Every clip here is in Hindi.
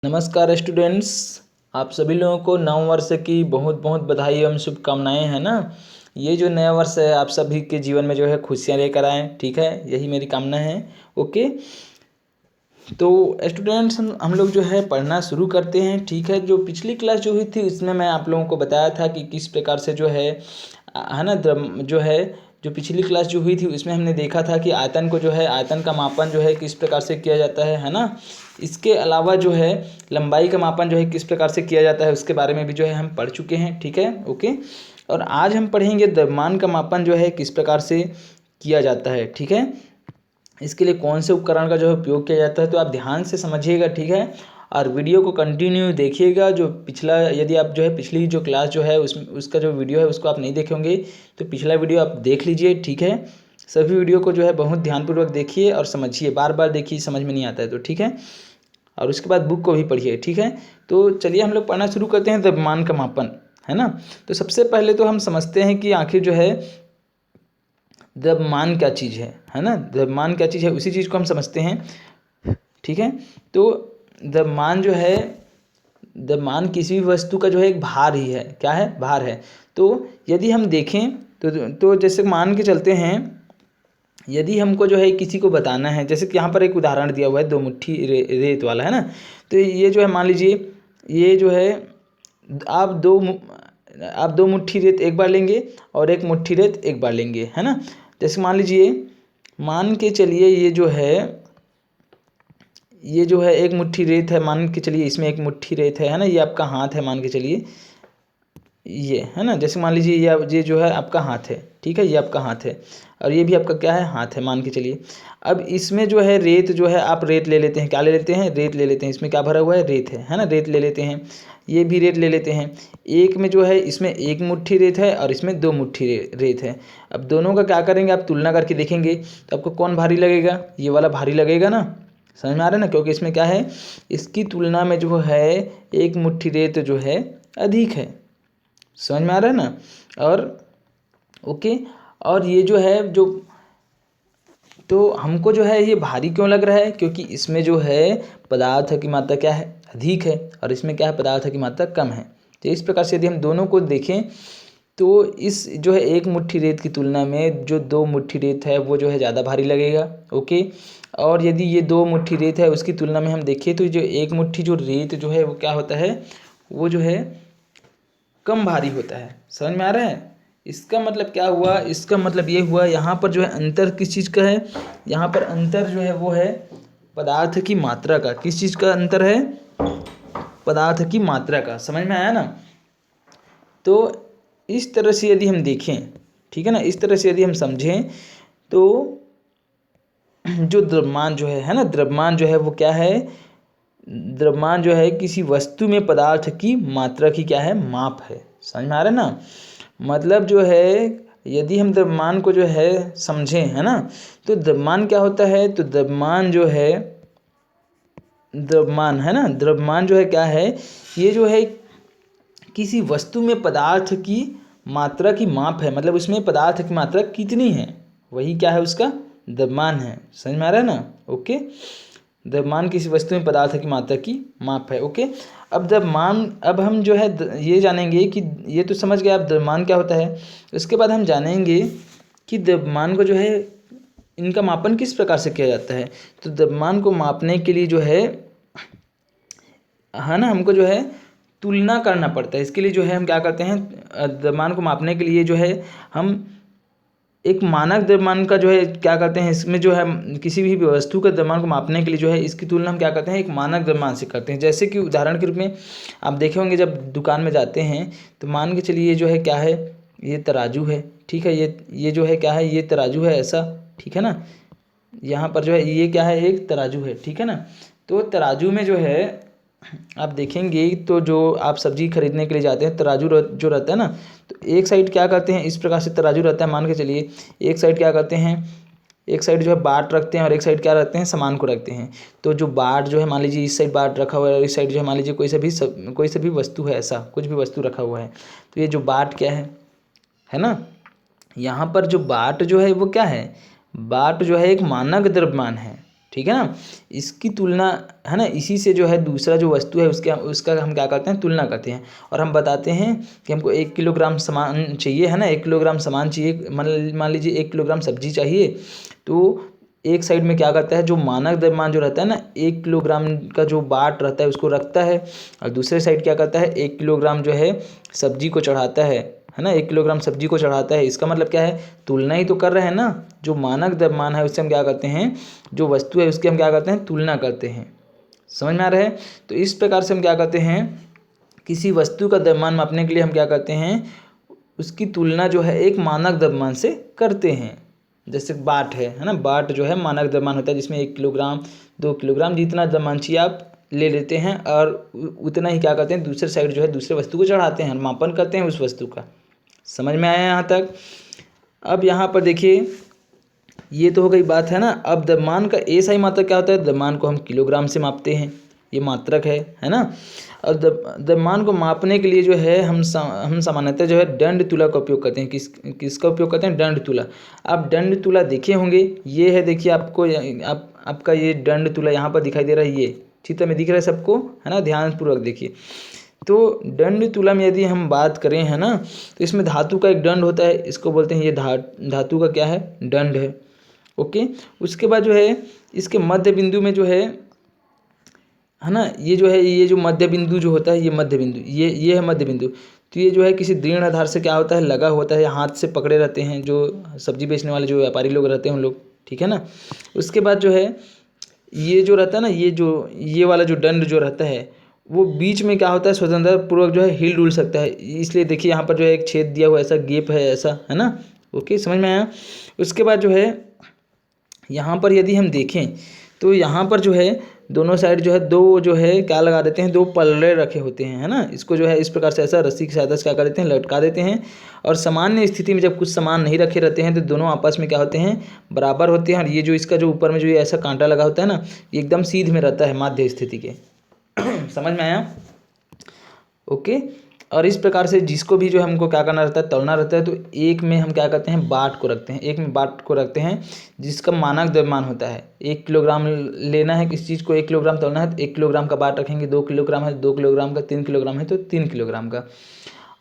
नमस्कार स्टूडेंट्स, आप सभी लोगों को नव वर्ष की बहुत बहुत बधाई एवं शुभकामनाएं हैं ना। ये जो नया वर्ष है आप सभी के जीवन में जो है खुशियां लेकर आए, ठीक है, यही मेरी कामना है। ओके, तो स्टूडेंट्स हम लोग जो है पढ़ना शुरू करते हैं, ठीक है। जो पिछली क्लास जो हुई थी उसमें मैं आप लोगों को बताया था कि किस प्रकार से जो है ना जो है जो पिछली क्लास जो हुई थी उसमें हमने देखा था कि आयतन को जो है आयतन का मापन जो है किस प्रकार से किया जाता है ना। इसके अलावा जो है लंबाई का मापन जो है किस प्रकार से किया जाता है उसके बारे में भी जो है हम पढ़ चुके हैं, ठीक है। ओके, और आज हम पढ़ेंगे द्रव्यमान का मापन जो है किस प्रकार से किया जाता है, ठीक है। इसके लिए कौन से उपकरण का जो है उपयोग किया जाता है, तो आप ध्यान से समझिएगा, ठीक है। और वीडियो को कंटिन्यू देखिएगा। जो पिछला यदि आप जो है पिछली जो क्लास जो है उसमें उसका जो वीडियो है उसको आप नहीं देखे होंगे तो पिछला वीडियो आप देख लीजिए, ठीक है। सभी वीडियो को जो है बहुत ध्यानपूर्वक देखिए और समझिए, बार बार देखिए, समझ में नहीं आता है तो, ठीक है। और उसके बाद बुक को भी पढ़िए, ठीक है। तो चलिए हम लोग पढ़ना शुरू करते हैं द्रव्यमान का मापन, है ना। तो सबसे पहले तो हम समझते हैं कि आखिर जो है द्रव्यमान क्या चीज़ है ना। द्रव्यमान क्या चीज़ है उसी चीज़ को हम समझते हैं, ठीक है। तो द्रव्यमान जो है, द्रव्यमान किसी भी वस्तु का जो है एक भार ही है। क्या है? भार है। तो यदि हम देखें तो जैसे मान के चलते हैं, यदि हमको जो है किसी को बताना है, जैसे कि यहाँ पर एक उदाहरण दिया हुआ है 2 मुट्ठी रेत वाला, है ना। तो ये जो है मान लीजिए ये जो है आप दो मुट्ठी रेत एक बार लेंगे और एक मुट्ठी रेत एक बार लेंगे, है ना। जैसे मान के चलिए ये जो है एक मुट्ठी रेत है, मान के चलिए इसमें एक मुट्ठी रेत है ना। ये आपका हाथ है, मान के चलिए ये, है ना। जैसे मान लीजिए ये जो है आपका हाथ है, ठीक है, ये आपका हाथ है और ये भी आपका क्या है? हाथ है, मान के चलिए। अब इसमें जो है रेत जो है आप रेत ले लेते हैं, क्या ले लेते हैं? रेत ले लेते हैं। इसमें क्या भरा हुआ है? रेत है ना। रेत ले लेते हैं, ये भी रेत ले लेते हैं। एक में जो है इसमें 1 मुट्ठी रेत है और इसमें 2 मुट्ठी रेत है। अब दोनों का क्या करेंगे? आप तुलना करके देखेंगे तो आपको कौन भारी लगेगा? ये वाला भारी लगेगा ना। समझ में आ रहा है ना, क्योंकि इसमें क्या है, इसकी तुलना में जो है 1 मुट्ठी रेत जो है अधिक है। समझ में आ रहा है ना। और ओके, और ये जो है तो हमको जो है ये भारी क्यों लग रहा है? क्योंकि इसमें जो है पदार्थ की मात्रा क्या है? अधिक है और इसमें क्या है? पदार्थ की मात्रा कम है। तो इस प्रकार से यदि हम दोनों को देखें तो इस जो है 1 मुट्ठी रेत की तुलना में जो 2 मुट्ठी रेत है वो जो है ज़्यादा भारी लगेगा। ओके, और यदि ये 2 मुट्ठी रेत है उसकी तुलना में हम देखें तो जो 1 मुट्ठी जो रेत जो है वो क्या होता है? वो जो है कम भारी होता है। समझ में आ रहा है? इसका मतलब क्या हुआ? इसका मतलब ये हुआ यहाँ पर जो है अंतर किस चीज़ का है? यहाँ पर अंतर जो है वो है पदार्थ की मात्रा का। किस चीज़ का अंतर है? पदार्थ की मात्रा का। समझ में आया ना। तो इस तरह से यदि हम देखें, ठीक है ना, इस तरह से यदि हम समझें तो जो द्रव्यमान जो है ना, द्रव्यमान जो है वो क्या है? द्रव्यमान जो है किसी वस्तु में पदार्थ की मात्रा की क्या है? माप है। समझ में आ रहा है ना। मतलब जो है यदि हम द्रव्यमान को जो है समझें, है ना, तो द्रव्यमान क्या होता है? तो द्रव्यमान जो है, द्रव्यमान है ना, द्रव्यमान जो है क्या है? ये जो है किसी वस्तु में पदार्थ की मात्रा की माप है। मतलब उसमें पदार्थ की मात्रा कितनी है वही क्या है? उसका द्रव्यमान है। समझ में आ रहा है ना। ओके, द्रव्यमान किसी वस्तु में पदार्थ की मात्रा की माप है। ओके, अब द्रव्यमान, अब हम जो है ये जानेंगे कि ये तो समझ गए आप द्रव्यमान क्या होता है। उसके बाद हम जानेंगे कि द्रव्यमान को जो है इनका मापन किस प्रकार से किया जाता है। तो द्रव्यमान को मापने के लिए जो है ना, हमको जो है तुलना करना पड़ता है। इसके लिए जो है हम क्या करते हैं, द्रव्यमान को मापने के लिए जो है हम एक मानक द्रव्यमान का जो है क्या करते हैं, इसमें जो है किसी भी वस्तु का द्रव्यमान को मापने के लिए जो है इसकी तुलना हम क्या करते हैं? एक मानक द्रव्यमान से करते हैं। जैसे कि उदाहरण के रूप में आप देखे होंगे जब दुकान में जाते हैं तो मान के चलिए ये जो है क्या है? ये तराजू है, ठीक है। ये जो है क्या है? ये तराजू है ऐसा, ठीक है ना। यहाँ पर जो है ये क्या है? एक तराजू है, ठीक है ना। तो तराजू में जो है आप देखेंगे तो जो आप सब्जी खरीदने के लिए जाते हैं तराजू जो रहता है ना, तो एक साइड क्या करते हैं? इस प्रकार से तराजू रहता है, मान के चलिए एक साइड क्या करते हैं? एक साइड जो है बाट रखते हैं और एक साइड क्या रखते हैं? सामान को रखते हैं। तो जो बाट जो है मान लीजिए इस साइड बाट रखा हुआ है और इस साइड जो है मान लीजिए कोई सा भी वस्तु है, ऐसा कुछ भी वस्तु रखा हुआ है। तो ये जो बाट क्या है ना, यहाँ पर जो बाट जो है वो क्या है? बाट जो है एक मानक द्रव्यमान है, ठीक है ना। इसकी तुलना, है ना, इसी से जो है दूसरा जो वस्तु है उसका हम क्या करते हैं, तुलना करते हैं। और हम बताते हैं कि हमको 1 किलोग्राम सामान चाहिए, है ना, 1 किलोग्राम सामान चाहिए, मान लीजिए 1 किलोग्राम सब्जी चाहिए। तो एक साइड में क्या करता है, जो मानक द्रव्यमान जो रहता है ना, 1 किलोग्राम का जो बाट रहता है उसको रखता है, और दूसरे साइड क्या करता है, 1 किलोग्राम जो है सब्जी को चढ़ाता है ना, 1 किलोग्राम सब्जी को चढ़ाता है। इसका मतलब क्या है, तुलना ही तो कर रहे हैं ना। जो मानक द्रव्यमान है उससे हम क्या करते हैं, जो वस्तु है उसकी हम क्या करते हैं, तुलना करते हैं। समझ में आ रहा है। तो इस प्रकार से हम क्या करते हैं, किसी वस्तु का द्रव्यमान मापने के लिए हम क्या करते हैं, उसकी तुलना जो है एक मानक द्रव्यमान से करते हैं। जैसे बाट है ना, बाट जो है मानक द्रव्यमान होता है, जिसमें 1 किलोग्राम 2 किलोग्राम जितना द्रव्यमान चाहिए आप ले लेते हैं, और उतना ही क्या करते हैं, दूसरे साइड जो है दूसरे वस्तु को चढ़ाते हैं, मापन करते हैं उस वस्तु का। समझ में आया यहाँ तक। अब यहाँ पर देखिए, ये तो हो गई बात, है ना। अब द्रव्यमान का एसआई मात्रक क्या होता है, द्रव्यमान को हम किलोग्राम से मापते हैं, ये मात्रक है ना। और द्रव्यमान को मापने के लिए जो है हम सामान्यतः जो है दंड तुला का उपयोग करते हैं। किसका उपयोग करते हैं, दंड तुला। आप दंड तुला देखे होंगे, ये है, देखिए आपको आपका ये दंड तुला यहाँ पर दिखाई दे रहा है, ये चित्र में दिख रहा है सबको, है ना, ध्यानपूर्वक देखिए। तो दंड तुला में यदि हम बात करें, है ना, तो इसमें धातु का एक दंड होता है, इसको बोलते हैं, ये धातु का क्या है, दंड है। ओके। उसके बाद जो है इसके मध्य बिंदु में जो है ना, ये जो है, ये जो मध्य बिंदु जो होता है, ये मध्य बिंदु, ये है मध्य बिंदु। तो ये जो है किसी दृढ़ आधार से क्या होता है, लगा होता है, हाथ से पकड़े रहते हैं जो सब्जी बेचने वाले जो व्यापारी लोग रहते हैं उन लोग, ठीक है ना। उसके बाद जो है ये जो रहता है ना, ये वाला जो दंड जो रहता है, वो बीच में क्या होता है, स्वतंत्रता पूर्वक जो है हिल डुल सकता है। इसलिए देखिए यहाँ पर जो है एक छेद दिया हुआ, ऐसा गेप है, ऐसा, है ना। ओके, समझ में आया। उसके बाद जो है यहाँ पर यदि हम देखें, तो यहाँ पर जो है दोनों साइड जो है दो जो है क्या लगा देते हैं, 2 पल्ले रखे होते हैं, है ना। इसको जो है इस प्रकार से ऐसा रस्सी की सहायता से क्या कर देते हैं, लटका देते हैं। और सामान्य स्थिति में जब कुछ सामान नहीं रखे रहते हैं तो दोनों आपस में क्या होते हैं, बराबर होते हैं। और ये जो इसका जो ऊपर में जो ये ऐसा कांटा लगा होता है ना, ये एकदम सीध में रहता है, माध्य स्थिति के। समझ में आया। ओके। और इस प्रकार से जिसको भी जो हमको क्या करना रहता है, तौलना रहता है, तो एक में हम क्या करते हैं, बाट को रखते हैं, एक में बाट को रखते हैं जिसका मानक द्रव्यमान होता है। 1 किलोग्राम लेना है किसी चीज़ को, 1 किलोग्राम तौलना है तो 1 किलोग्राम का बाट रखेंगे, 2 किलोग्राम है 2 किलोग्राम का, 3 किलोग्राम है तो 3 किलोग्राम का।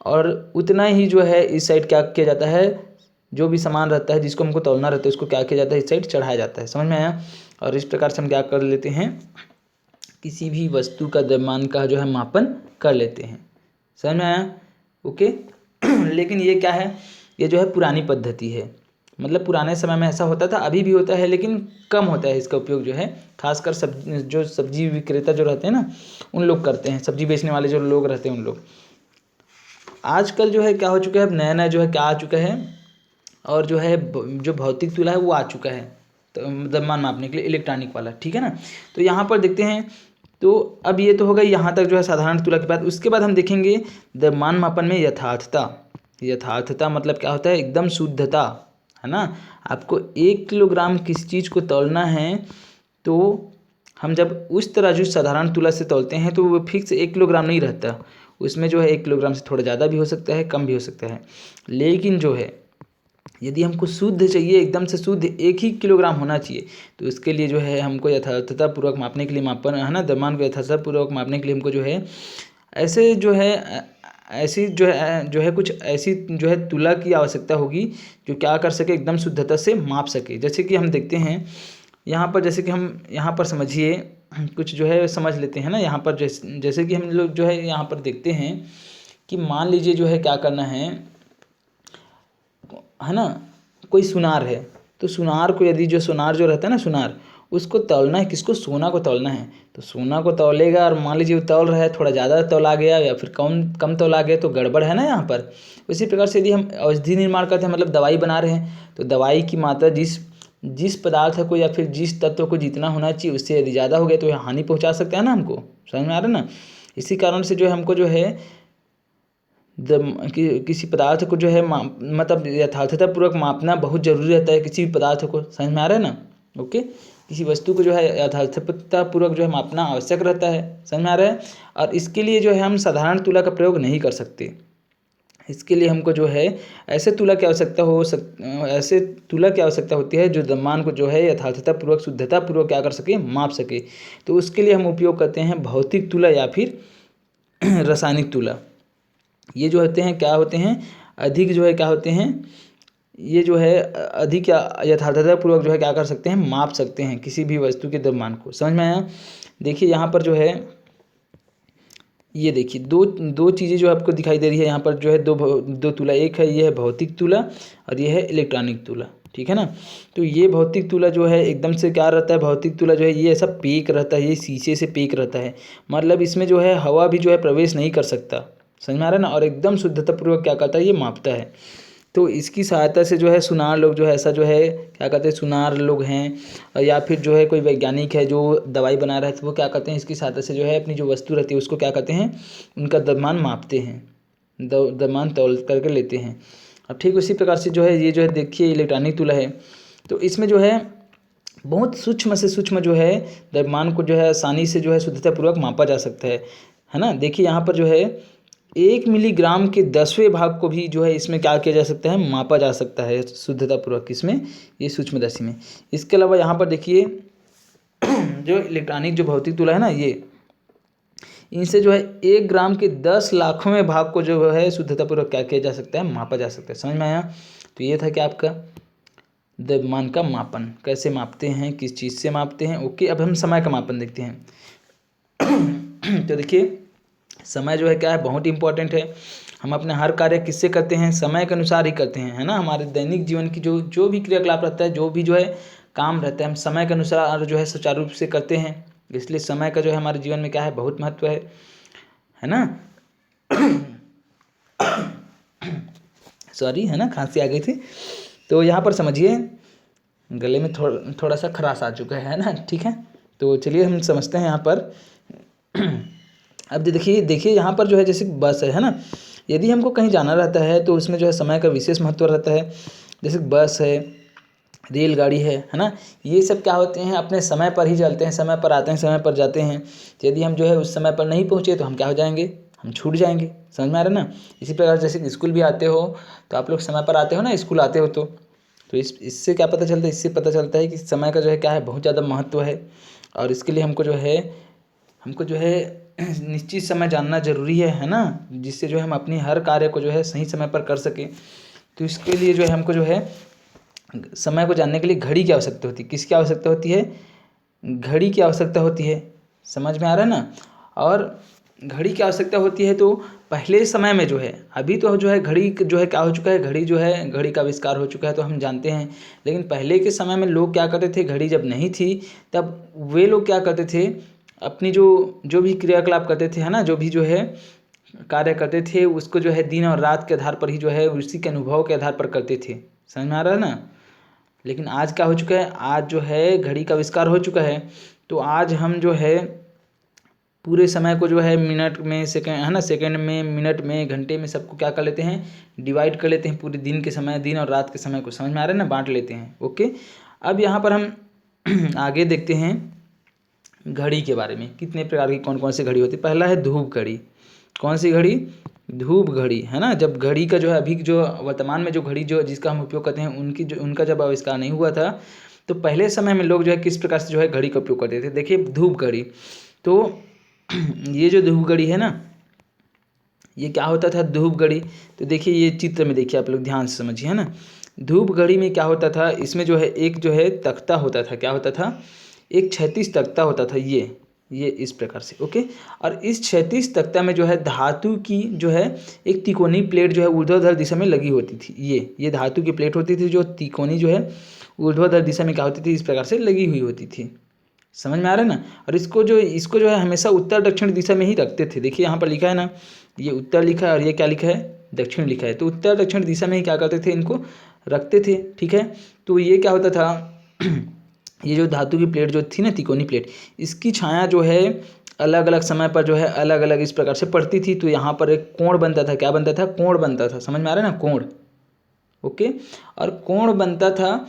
और उतना ही जो है इस साइड क्या किया जाता है, जो भी सामान रहता है जिसको हमको तौलना रहता है उसको क्या किया जाता है, इस साइड चढ़ाया जाता है। समझ में आया। और इस प्रकार से हम क्या कर लेते हैं, किसी भी वस्तु का द्रव्यमान का जो है मापन कर लेते हैं। समझ में आया। ओके। लेकिन ये क्या है, ये जो है पुरानी पद्धति है, मतलब पुराने समय में ऐसा होता था, अभी भी होता है, लेकिन कम होता है इसका उपयोग जो है, खासकर जो सब्जी विक्रेता जो रहते हैं ना, उन लोग करते हैं, सब्जी बेचने वाले जो लोग रहते हैं उन लोग। आजकल जो है क्या हो चुका है, अब नया नया जो है क्या आ चुका है, और जो है जो भौतिक तुला है वो आ चुका है, तो द्रव्यमान मापने के लिए इलेक्ट्रॉनिक वाला, ठीक है ना। तो यहाँ पर देखते हैं, तो अब ये तो हो गई यहाँ तक जो है साधारण तुला की बात। उसके बाद हम देखेंगे द्रव्यमान मापन में यथार्थता। यथार्थता मतलब क्या होता है, एकदम शुद्धता, है ना। आपको 1 किलोग्राम किसी चीज़ को तौलना है, तो हम जब उस तराजू साधारण तुला से तौलते हैं तो वो फिक्स 1 किलोग्राम नहीं रहता, उसमें जो है 1 किलोग्राम से थोड़ा ज़्यादा भी हो सकता है, कम भी हो सकता है। लेकिन जो है यदि हमको शुद्ध चाहिए, एकदम से शुद्ध 1 ही किलोग्राम होना चाहिए, तो इसके लिए जो है हमको यथार्थता पूर्वक मापने के लिए मापन, है ना, द्रव्यमान को यथार्थता पूर्वक मापने के लिए हमको जो है ऐसे जो है ऐसी जो है कुछ ऐसी जो है तुला की आवश्यकता होगी जो क्या कर सके, एकदम शुद्धता से माप सके। जैसे कि हम देखते हैं यहाँ पर, जैसे कि हम यहाँ पर समझिए कुछ जो है समझ लेते हैं ना। यहाँ पर जैसे कि हम लोग जो है यहाँ पर देखते हैं कि मान लीजिए जो है क्या करना है ना, कोई सुनार है, तो सुनार को यदि जो सुनार जो रहता है ना, सुनार, उसको तौलना है, किसको, सोना को तौलना है। तो सोना को तौलेगा, और मान लीजिए वो तौल रहा है, थोड़ा ज़्यादा तौला गया या फिर कम तौला गया, तो गड़बड़ है ना यहाँ पर। उसी प्रकार से यदि हम औषधि निर्माण करते हैं, मतलब दवाई बना रहे हैं, तो दवाई की मात्रा जिस पदार्थ को या फिर जिस तत्व को जितना होना चाहिए उससे यदि ज़्यादा हो गया तो हानि पहुँचा सकता है ना हमको। समझ में आ रहा है ना। इसी कारण से जो है हमको जो है किसी पदार्थ को जो है मतलब यथार्थता पूर्वक मापना बहुत जरूरी रहता है, किसी भी पदार्थ को। समझ में आ रहा है ना। ओके। किसी वस्तु को जो है यथार्थता पूर्वक जो है मापना आवश्यक रहता है। समझ में आ रहा है। और इसके लिए जो है हम साधारण तुला का प्रयोग नहीं कर सकते, इसके लिए हमको जो है ऐसे तुला की आवश्यकता ऐसे तुला की आवश्यकता होती है जो द्रव्यमान को जो है यथार्थतापूर्वक शुद्धतापूर्वक क्या कर सके, माप सके। तो उसके लिए हम उपयोग करते हैं भौतिक तुला या फिर रासायनिक तुला। ये जो होते हैं क्या होते हैं, अधिक जो है क्या होते हैं, ये जो है अधिक यथार्थतापूर्वक जो है क्या कर सकते हैं, माप सकते हैं किसी भी वस्तु के द्रव्यमान को। समझ में आया? देखिए यहाँ पर जो है, ये देखिए दो चीज़ें जो आपको दिखाई दे रही है यहाँ पर जो है दो तुला, एक है ये है भौतिक तुला और ये है इलेक्ट्रॉनिक तुला, ठीक है ना। तो ये भौतिक तुला जो है एकदम से क्या रहता है, भौतिक तुला जो है ये ऐसा पेक रहता है, ये शीशे से पेक रहता है, मतलब इसमें जो है हवा भी जो है प्रवेश नहीं कर सकता। समझ में आ रहा है ना। और एकदम शुद्धतापूर्वक क्या करता है, ये मापता है। तो इसकी सहायता से जो है सुनार लोग जो है ऐसा जो है क्या कहते हैं, सुनार लोग हैं या फिर जो है कोई वैज्ञानिक है जो दवाई बना रहा है, तो वो क्या करते हैं, इसकी सहायता से जो है अपनी जो वस्तु रहती है उसको क्या करते हैं, उनका द्रव्यमान मापते हैं, द्रव्यमान तौल करके लेते हैं। अब ठीक उसी प्रकार से जो है ये जो है देखिए इलेक्ट्रॉनिक तुला है, तो इसमें जो है बहुत सूक्ष्म से सूक्ष्म जो है द्रव्यमान को जो है आसानी से जो है शुद्धतापूर्वक मापा जा सकता है ना। देखिए यहाँ पर जो है 1 मिलीग्राम के 10वें भाग को भी जो है इसमें क्या किया जा सकता है, मापा जा सकता है शुद्धतापूर्वक, इसमें ये सूक्ष्मदर्शी में। इसके अलावा यहाँ पर देखिए जो इलेक्ट्रॉनिक जो भौतिक तुला है ना, ये इनसे जो है 1 ग्राम के 10 लाखवें भाग को जो है शुद्धतापूर्वक क्या किया जा सकता है, मापा जा सकता है। समझ में आया? तो ये था कि आपका द्रव्यमान का मापन कैसे मापते हैं, किस चीज़ से मापते हैं। ओके, अब हम समय का मापन देखते हैं। तो देखिए समय जो है क्या है, बहुत इंपॉर्टेंट है। हम अपने हर कार्य किससे करते हैं, समय के अनुसार ही करते हैं, है ना। हमारे दैनिक जीवन की जो भी क्रियाकलाप रहता है, जो भी जो है काम रहता है, हम समय के अनुसार जो है सुचारू रूप से करते हैं। इसलिए समय का जो है हमारे जीवन में क्या है, बहुत महत्व है ना। सॉरी, है ना, खांसी आ गई थी। तो यहाँ पर समझिए गले में थोड़ा सा खराश आ चुका है ना, ठीक है। तो चलिए हम समझते हैं यहाँ पर। अब देखिए यहाँ पर जो है जैसे बस है ना, यदि हमको कहीं जाना रहता है तो उसमें जो है समय का विशेष महत्व रहता है। जैसे बस है, रेलगाड़ी है ना, ये सब क्या होते हैं, अपने समय पर ही चलते हैं, समय पर आते हैं, समय पर जाते हैं। तो यदि हम जो है उस समय पर नहीं पहुँचे तो हम क्या हो जाएंगे, हम छूट जाएंगे। समझ में आ रहा है ना। इसी प्रकार जैसे स्कूल भी आते हो तो आप लोग समय पर आते हो ना, स्कूल आते हो तो इससे क्या पता चलता है, इससे पता चलता है कि समय का जो है क्या है, बहुत ज़्यादा महत्व है। और इसके लिए हमको जो है निश्चित समय जानना जरूरी है ना, जिससे जो है हम अपनी हर कार्य को जो है सही समय पर कर सकें। तो इसके लिए जो है हमको जो है समय को जानने के लिए घड़ी की आवश्यकता होती है। किसकी आवश्यकता होती है, घड़ी की आवश्यकता होती है। समझ में आ रहा है ना। और घड़ी की आवश्यकता होती है। तो पहले समय में जो है, अभी तो जो है घड़ी जो है क्या हो चुका है, घड़ी का आविष्कार हो चुका है, तो हम जानते हैं। लेकिन पहले के समय में लोग क्या करते थे, घड़ी जब नहीं थी तब वे लोग क्या करते थे, अपनी जो भी क्रियाकलाप करते थे, है ना, जो भी जो है कार्य करते थे, उसको जो है दिन और रात के आधार पर ही जो है उसी के अनुभव के आधार पर करते थे। समझ में आ रहा है ना। लेकिन आज क्या हो चुका है, आज जो है घड़ी का आविष्कार हो चुका है। तो आज हम जो है पूरे समय को जो है मिनट में, सेकंड है ना, सेकंड में, मिनट में, घंटे में, सबको क्या कर लेते हैं, डिवाइड कर लेते हैं। पूरे दिन के समय, दिन और रात के समय को, समझ में आ रहा है ना, बांट लेते हैं। ओके, अब यहाँ पर हम आगे देखते हैं घड़ी के बारे में। कितने प्रकार की कौन कौन सी घड़ी होती है। पहला है धूप घड़ी। कौन सी घड़ी, धूप घड़ी, है ना। जब घड़ी का जो है अभी जो वर्तमान में जो घड़ी जो जिसका हम उपयोग करते हैं, उनका जब आविष्कार नहीं हुआ था, तो पहले समय में लोग जो है किस प्रकार से जो है घड़ी का उपयोग करते थे। देखिए धूप घड़ी, तो ये जो धूप घड़ी है ना, ये क्या होता था, धूप घड़ी। तो देखिए ये चित्र में देखिए, आप लोग ध्यान से समझिए, है ना। धूप घड़ी में क्या होता था, इसमें जो है एक जो है तख्ता होता था। क्या होता था, एक क्षैतिज तख्ता होता था, ये इस प्रकार से। ओके, और इस क्षैतिज तख्ता में जो है धातु की जो है एक तिकोनी प्लेट जो है ऊर्ध्वाधर दिशा में लगी होती थी। ये धातु की प्लेट होती थी जो तिकोनी जो है ऊर्ध्वाधर दिशा में क्या होती थी, इस प्रकार से लगी हुई होती थी। समझ में आ रहा है ना। और इसको जो है हमेशा उत्तर दक्षिण दिशा में ही रखते थे। देखिए यहाँ पर लिखा है ना, ये उत्तर लिखा है और ये क्या लिखा है, दक्षिण लिखा है। तो उत्तर दक्षिण दिशा में ही क्या करते थे, इनको रखते थे। ठीक है, तो ये क्या होता था ये जो धातु की प्लेट जो थी ना, तिकोनी प्लेट, इसकी छाया जो है अलग अलग समय पर जो है अलग अलग इस प्रकार से पड़ती थी। तो यहाँ पर एक कोण बनता था। क्या बनता था, कोण बनता था। समझ में आ रहा है ना, कोण। ओके, और कोण बनता था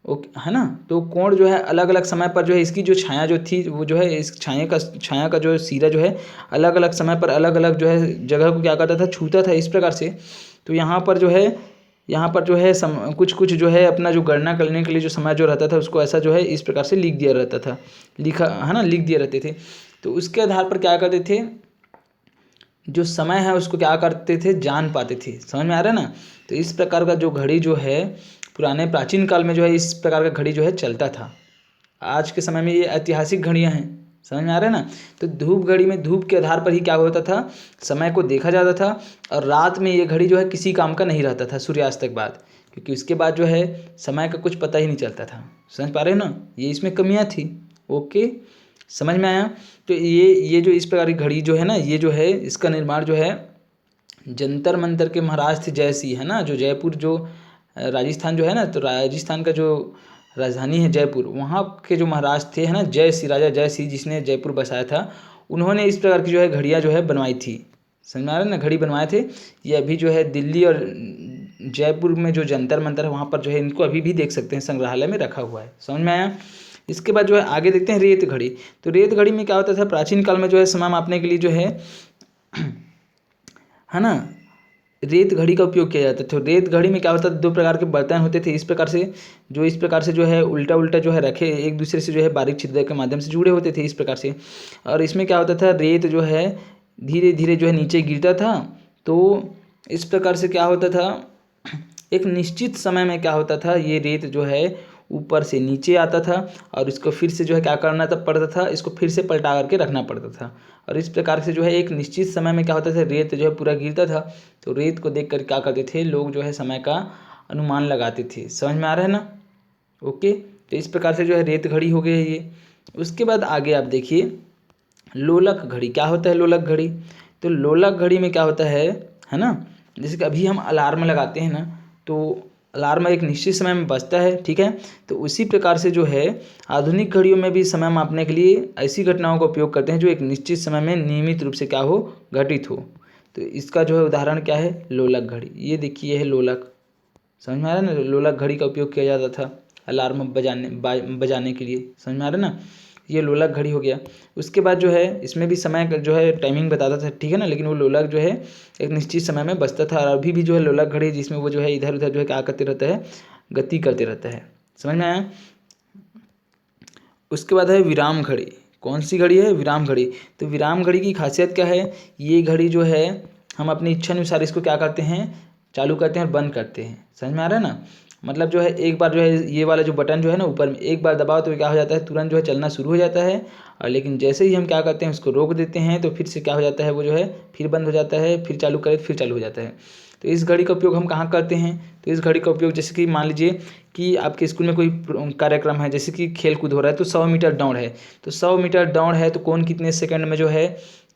ओके, है ना। तो कोण जो है अलग अलग समय पर जो है इसकी जो छाया जो थी वो जो है इस छाया का जो सिरा जो है अलग अलग समय पर अलग अलग जो है जगह को क्या करता था, छूता था इस प्रकार से। तो यहाँ पर जो है कुछ कुछ जो है अपना जो गणना करने के लिए जो समय जो रहता था उसको ऐसा जो है इस प्रकार से लिख दिया रहता था, लिखा है ना, लिख दिए रहते थे। तो उसके आधार पर क्या करते थे, जो समय है उसको क्या करते थे, जान पाते थे। समझ में आ रहा है ना। तो इस प्रकार का जो घड़ी जो है पुराने प्राचीन काल में जो है इस प्रकार का घड़ी जो है चलता था। आज के समय में ये ऐतिहासिक घड़ियां हैं। समझ में आ रहा है ना। तो धूप घड़ी में धूप के आधार पर ही क्या होता था, समय को देखा जाता था। और रात में ये घड़ी जो है किसी काम का नहीं रहता था सूर्यास्त तक बाद, क्योंकि उसके बाद जो है समय का कुछ पता ही नहीं चलता था। समझ पा रहे हो ना, ये इसमें कमियां थी। ओके, समझ में आया। तो ये जो इस प्रकार की घड़ी जो है ना, ये जो है इसका निर्माण जो है जंतर मंतर के महाराज थे जयसिंह, है ना, जो जयपुर जो राजस्थान जो है ना, तो राजस्थान का जो राजधानी है जयपुर, वहाँ के जो महाराज थे, है ना, जयसिंह, राजा जयसिंह जिसने जयपुर बसाया था, उन्होंने इस प्रकार की जो है घड़ियाँ जो है बनवाई थी। समझ में आ रहा है ना, घड़ी बनवाए थे। ये अभी जो है दिल्ली और जयपुर में जो जंतर मंतर है वहाँ पर जो है इनको अभी भी देख सकते हैं, संग्रहालय में रखा हुआ है। समझ में आया। इसके बाद जो है आगे देखते हैं रेत घड़ी। तो रेत घड़ी में क्या होता था, प्राचीन काल में जो है समय मापने के लिए जो है ना, रेत घड़ी का उपयोग किया जाता था। रेत घड़ी में क्या होता था, दो प्रकार के बर्तन होते थे इस प्रकार से, जो है उल्टा उल्टा जो है रखे एक दूसरे से जो है बारीक छिद्र के माध्यम से जुड़े होते थे इस प्रकार से। और इसमें क्या होता था, रेत जो है धीरे धीरे जो है नीचे गिरता था। तो इस प्रकार से क्या होता था, एक निश्चित समय में क्या होता था, ये रेत जो है ऊपर से नीचे आता था और इसको फिर से जो है क्या करना पड़ता था, इसको फिर से पलटा करके रखना पड़ता था। और इस प्रकार से जो है एक निश्चित समय में क्या होता था, रेत जो है पूरा गिरता था। तो रेत को देख कर क्या करते थे लोग, जो है समय का अनुमान लगाते थे। समझ में आ रहा है ना। ओके, तो इस प्रकार से जो है रेत घड़ी हो गई है ये। उसके बाद आगे आप देखिए लोलक घड़ी। क्या होता है लोलक घड़ी, तो लोलक घड़ी में क्या होता है ना, जैसे कि अभी हम अलार्म लगाते हैं ना, तो अलार्म एक निश्चित समय में बजता है, ठीक है। तो उसी प्रकार से जो है आधुनिक घड़ियों में भी समय मापने के लिए ऐसी घटनाओं का उपयोग करते हैं जो एक निश्चित समय में नियमित रूप से क्या हो, घटित हो। तो इसका जो है उदाहरण क्या है, लोलक घड़ी। ये देखिए ये है लोलक। समझ में आ रहा है ना, लोलक घड़ी का उपयोग किया जाता था अलार्म बजाने के लिए। समझ में आ रहा है ना, ये लोलक घड़ी हो गया। उसके बाद जो है इसमें भी समय का जो है टाइमिंग बताता था, ठीक है ना, लेकिन वो लोलक जो है एक निश्चित समय में बजता था। और अभी भी जो है लोलक घड़ी जिसमें वो जो है इधर उधर जो है क्या करते रहता है, गति करते रहता है। समझ में आया। उसके बाद है विराम घड़ी। कौन सी घड़ी है, विराम घड़ी। तो विराम घड़ी की खासियत क्या है, ये घड़ी जो है हम अपनी इच्छा अनुसार इसको क्या करते हैं, चालू करते हैं और बंद करते हैं। समझ में आ रहा है ना। मतलब जो है एक बार जो है ये वाला जो बटन जो है ना ऊपर में एक बार दबाओ तो क्या हो जाता है, तुरंत जो है चलना शुरू हो जाता है। और लेकिन जैसे ही हम क्या करते हैं उसको रोक देते हैं तो फिर से क्या हो जाता है, वो जो है फिर बंद हो जाता है, फिर चालू करें फिर चालू हो जाता है। तो इस घड़ी का उपयोग हम कहाँ करते हैं, तो इस घड़ी का उपयोग जैसे कि मान लीजिए कि आपके स्कूल में कोई कार्यक्रम है, जैसे कि खेल कूद हो रहा है, तो 100 मीटर दौड़ है। तो 100 मीटर दौड़ है तो कौन कितने सेकंड में जो है,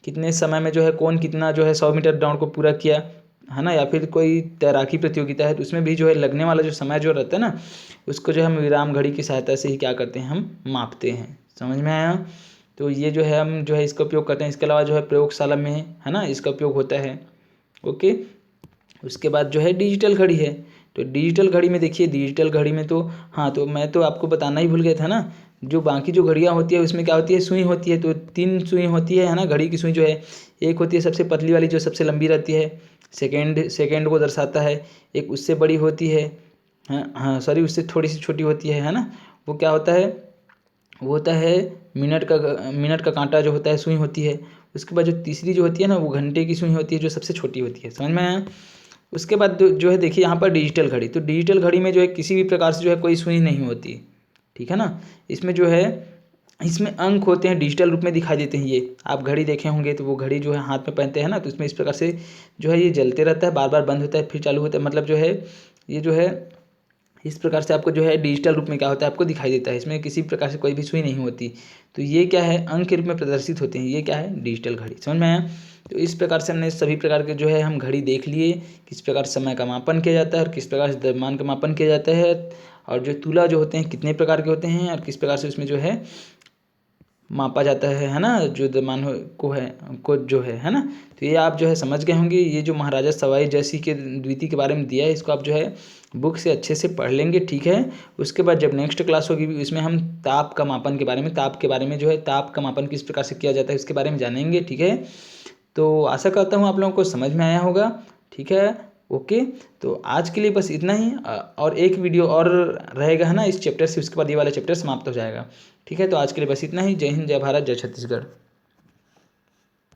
कितने समय में जो है कौन कितना जो है 100 मीटर दौड़ को पूरा किया, है ना। या फिर कोई तैराकी प्रतियोगिता है तो उसमें भी जो है लगने वाला जो समय जो रहता है ना, उसको जो हम विराम घड़ी की सहायता से ही क्या करते हैं, हम मापते हैं। समझ में आया। तो ये जो है हम जो है इसका उपयोग करते हैं। इसके अलावा जो है प्रयोगशाला में है ना इसका उपयोग होता है। ओके, उसके बाद जो है डिजिटल घड़ी है। तो डिजिटल घड़ी में देखिए, डिजिटल घड़ी में तो हाँ, तो मैं तो आपको बताना ही भूल गया था ना, जो बाकी जो घड़ियाँ होती है उसमें क्या होती है, सुई होती है। तो 3 सुई होती है ना, घड़ी की सुई जो है, एक होती है सबसे पतली वाली जो सबसे लंबी रहती है, सेकेंड को दर्शाता है। एक उससे बड़ी होती है, हाँ सॉरी, उससे थोड़ी सी छोटी होती है ना। वो क्या होता है, वो होता है मिनट का कांटा जो होता है, सुई होती है। उसके बाद जो तीसरी जो होती है ना, वो घंटे की सुई होती है जो सबसे छोटी होती है। समझ में आया। उसके बाद जो है देखिए यहाँ पर डिजिटल घड़ी। तो डिजिटल घड़ी में जो है किसी भी प्रकार से जो है कोई सुई नहीं होती, ठीक है ना। इसमें जो है इसमें अंक होते हैं, डिजिटल रूप में दिखाई देते हैं। ये आप घड़ी देखे होंगे तो वो घड़ी जो है हाथ में पहनते हैं ना, तो इसमें इस प्रकार से जो है ये जलते रहता है, बार बार बंद होता है फिर चालू होता है। मतलब जो है ये जो है इस प्रकार से आपको जो है डिजिटल रूप में क्या होता है, आपको दिखाई देता है। इसमें किसी प्रकार से कोई भी सुई नहीं होती। तो ये क्या है, अंक के रूप में प्रदर्शित होते हैं। ये क्या है, डिजिटल घड़ी। समझ में आया। तो इस प्रकार से हमने सभी प्रकार के जो है हम घड़ी देख लिए, किस प्रकार समय का मापन किया जाता है और किस प्रकार से द्रव्यमान का मापन किया जाता है, और जो तुला जो होते हैं कितने प्रकार के होते हैं और किस प्रकार से उसमें जो है मापा जाता है ना, जो द्रव्यमान को जो है ना। तो ये आप जो है समझ गए होंगे। ये जो महाराजा सवाई जयसिंह के द्वितीय के बारे में दिया है, इसको आप जो है बुक से अच्छे से पढ़ लेंगे, ठीक है। उसके बाद जब नेक्स्ट क्लास होगी इसमें हम ताप का मापन के बारे में, ताप के बारे में जो है, ताप का मापन किस प्रकार से किया जाता है उसके बारे में जानेंगे, ठीक है। तो आशा करता हूँ आप लोगों को समझ में आया होगा, ठीक है। ओके, तो आज के लिए बस इतना ही। और एक वीडियो और रहेगा है ना इस चैप्टर से, उसके बाद ये वाला चैप्टर समाप्त हो जाएगा, ठीक है। तो आज के लिए बस इतना ही। जय हिंद, जय भारत, जय छत्तीसगढ़।